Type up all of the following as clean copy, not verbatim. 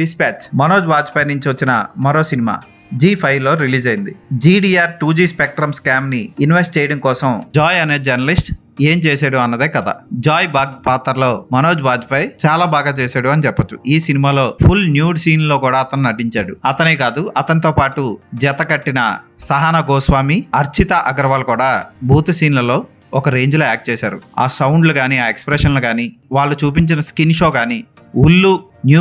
Dispatch Manoj Vajpayee నుంచి వచ్చిన మరో సినిమా G5లో రిలీజ్ అయింది. GDR 2G స్పెక్ట్రమ్ స్కామ్ ని ఇన్వెస్ట్ చేయడం కోసం జాయ్ అనే జర్నలిస్ట్ ఏం చేశాడు అన్నదే కథ. జాయ్ బాగ్ పాత్రలో మనోజ్ వాజ్పేయి చాలా బాగా చేశాడు అని చెప్పొచ్చు. ఈ సినిమాలో ఫుల్ న్యూడ్ సీన్ లో కూడా అతను నటించాడు. అతనే కాదు, అతనితో పాటు జత కట్టిన సహానా గోస్వామి, అర్చిత అగర్వాల్ కూడా బూత్ సీన్లలో ఒక రేంజ్ లో యాక్ట్ చేశారు. ఆ సౌండ్లు కానీ, ఆ ఎక్స్ప్రెషన్లు కానీ, వాళ్ళు చూపించిన స్కిన్ షో కానీ ఉల్లు, న్యూ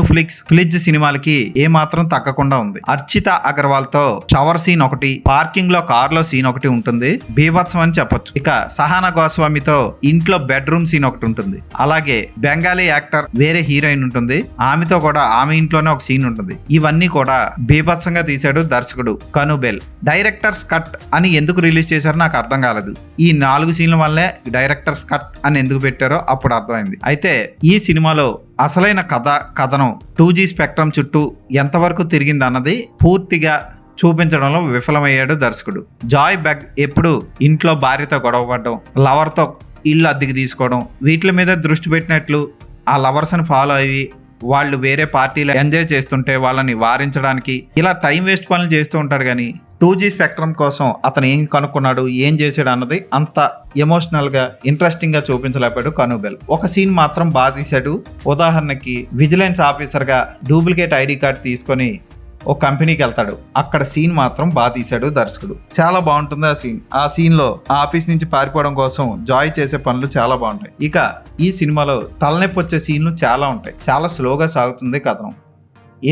ఫ్లిజ్ సినిమాలకి ఏ మాత్రం తగ్గకుండా ఉంది. అర్చిత అగర్వాల్ తో షవర్ సీన్ ఒకటి, పార్కింగ్ లో కార్ లో సీన్ ఒకటి ఉంటుంది, బీభత్సం అని చెప్పొచ్చు. ఇక సహానా గోస్వామితో ఇంట్లో బెడ్రూమ్ సీన్ ఒకటి ఉంటుంది. అలాగే బెంగాలీ యాక్టర్ వేరే హీరోయిన్ ఉంటుంది, ఆమెతో కూడా ఆమె ఇంట్లోనే ఒక సీన్ ఉంటుంది. ఇవన్నీ కూడా బీభత్సంగా తీశాడు దర్శకుడు కనుబెల్. డైరెక్టర్స్ కట్ అని ఎందుకు రిలీజ్ చేశారో నాకు అర్థం కాలేదు. ఈ 4 సీన్ల వల్లే డైరెక్టర్స్ కట్ అని ఎందుకు పెట్టారో అప్పుడు అర్థమైంది. అయితే ఈ సినిమాలో అసలైన కథనం 2G స్పెక్ట్రమ్ చుట్టూ ఎంతవరకు తిరిగింది అన్నది పూర్తిగా చూపించడంలో విఫలమయ్యాడు దర్శకుడు. జాయ్ బెగ్ ఎప్పుడు ఇంట్లో భార్యతో గొడవపడడం, లవర్తో ఇల్లు అద్దెకి తీసుకోవడం, వీటి మీద దృష్టి పెట్టినట్లు ఆ లవర్స్ని ఫాలో అయ్యి వాళ్ళు వేరే పార్టీలో ఎంజాయ్ చేస్తుంటే వాళ్ళని వారించడానికి ఇలా టైం వేస్ట్ పనులు చేస్తూ ఉంటాడు. కానీ 2G స్పెక్ట్రమ్ కోసం అతను ఏం కనుక్కున్నాడు, ఏం చేశాడు అన్నది అంత ఎమోషనల్ గా ఇంట్రెస్టింగ్ గా చూపించలేపాడు కనుబెల్. ఒక సీన్ మాత్రం బాగా తీశాడు. ఉదాహరణకి విజిలెన్స్ ఆఫీసర్ గా డూప్లికేట్ ఐడి కార్డ్ తీసుకొని ఒక కంపెనీకి వెళ్తాడు. అక్కడ సీన్ మాత్రం బాగా తీశాడు దర్శకుడు. చాలా బాగుంటుంది ఆ సీన్. ఆ సీన్ లో ఆఫీస్ నుంచి పారిపోవడం కోసం జాయ్ చేసే పనులు చాలా బాగుంటాయి. ఇక ఈ సినిమాలో తలనొప్పి వచ్చే సీన్లు చాలా ఉంటాయి. చాలా స్లోగా సాగుతుంది కథనం.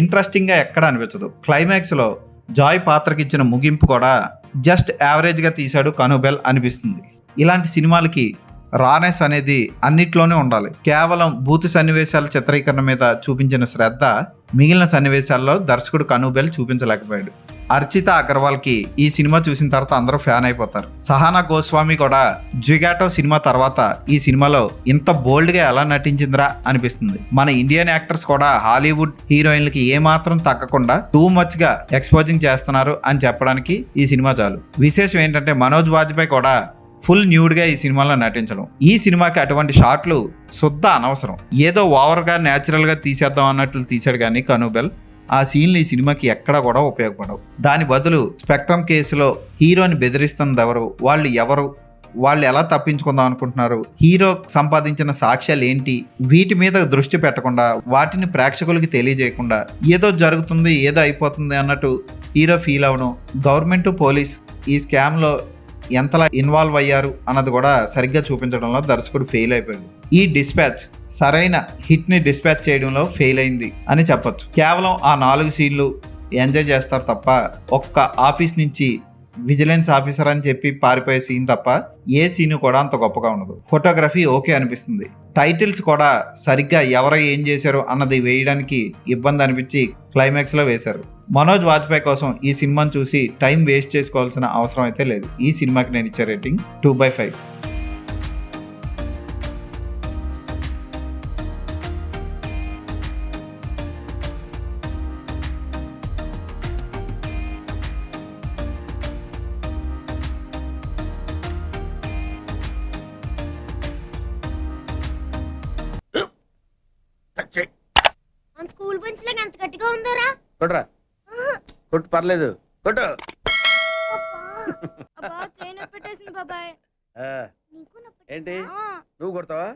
ఇంట్రెస్టింగ్ గా ఎక్కడ అనిపించదు. క్లైమాక్స్ లో జాయ్ పాత్రకి ఇచ్చిన ముగింపు కూడా జస్ట్ యావరేజ్ గా తీశాడు కనుబెల్ అనిపిస్తుంది. ఇలాంటి సినిమాలకి రానెస్ అనేది అన్నిట్లోనే ఉండాలి. కేవలం బూతు సన్నివేశాల చిత్రీకరణ మీద చూపించిన శ్రద్ధ మిగిలిన సన్నివేశాల్లో దర్శకుడు కనుబెల్ చూపించలేకపోయాడు. అర్చిత అగర్వాల్ కి ఈ సినిమా చూసిన తర్వాత అందరూ ఫ్యాన్ అయిపోతారు. సహానా గోస్వామి కూడా జిగాటో సినిమా తర్వాత ఈ సినిమాలో ఇంత బోల్డ్ గా ఎలా నటించిందిరా అనిపిస్తుంది. మన ఇండియన్ యాక్టర్స్ కూడా హాలీవుడ్ హీరోయిన్లకి ఏమాత్రం తగ్గకుండా టూ మచ్ గా ఎక్స్పోజింగ్ చేస్తున్నారు అని చెప్పడానికి ఈ సినిమా చాలు. విశేషం ఏంటంటే మనోజ్ వాజ్పేయి కూడా ఫుల్ న్యూడ్ గా ఈ సినిమాలో నటించడం. ఈ సినిమాకి అటువంటి షాట్లు శుద్ధ అనవసరం. ఏదో ఓవర్ గా న్యాచురల్ గా తీసేద్దాం అన్నట్లు తీశాడు కానీ కనుబెల్ ఆ సీన్లు ఈ సినిమాకి ఎక్కడా కూడా ఉపయోగపడవు. దాని బదులు స్పెక్ట్రమ్ కేసులో హీరోని బెదిరిస్తున్నది ఎవరు, వాళ్ళు ఎలా తప్పించుకుందాం అనుకుంటున్నారు, హీరో సంపాదించిన సాక్ష్యాలు ఏంటి, వీటి మీద దృష్టి పెట్టకుండా వాటిని ప్రేక్షకులకి తెలియజేయకుండా ఏదో జరుగుతుంది, ఏదో అయిపోతుంది అన్నట్టు హీరో ఫీల్ అవడం, గవర్నమెంట్ పోలీస్ ఈ స్కామ్ లో ఎంతలా ఇన్వాల్వ్ అయ్యారు అన్నది కూడా సరిగ్గా చూపించడంలో దర్శకుడు ఫెయిల్ అయిపోయాడు. ఈ డిస్పాచ్ సరైన హిట్ ని డిస్పాచ్ చేయడంలో ఫెయిల్ అయింది అని చెప్పొచ్చు. కేవలం ఆ 4 సీన్లు ఎంజాయ్ చేస్తారు తప్ప ఒక్క ఆఫీస్ నుంచి విజిలెన్స్ ఆఫీసర్ అని చెప్పి పారిపోయే సీన్ తప్ప ఏ సీన్ కూడా అంత గొప్పగా ఉండదు. ఫోటోగ్రఫీ ఓకే అనిపిస్తుంది. టైటిల్స్ కూడా సరిగ్గా ఎవరు ఏం చేశారు అన్నది వేయడానికి ఇబ్బంది అనిపించి క్లైమాక్స్ లో వేశారు. మనోజ్ వాజ్పేయి కోసం ఈ సినిమాను చూసి టైం వేస్ట్ చేసుకోవాల్సిన అవసరం అయితే లేదు. ఈ సినిమాకి నేను ఇచ్చే రేటింగ్ 2/5. మన స్కూల్ బెంచ్ లాగా ఎంత గట్టిగా ఉందోరా. కొట్రా, కొట్టు, పర్లేదు, కొట్టు. అబ్బా చైన్ పెట్టేసింది బాబాయ్. నీకు ఏంటి నువ్వు కొడతావా?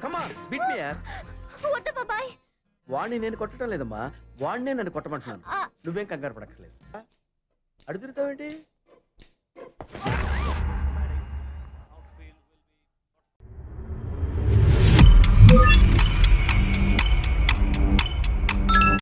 కమా బిట్ మీ యార్. వద్దు బాబాయ్. వాణ్ణి నేను కొట్టడం లేదమ్మా, వాణ్ణే నన్ను కొట్టమంటున్నాను. నువ్వేం కంగారు పడక్కర్లేదు. అడుగుతావేంటి?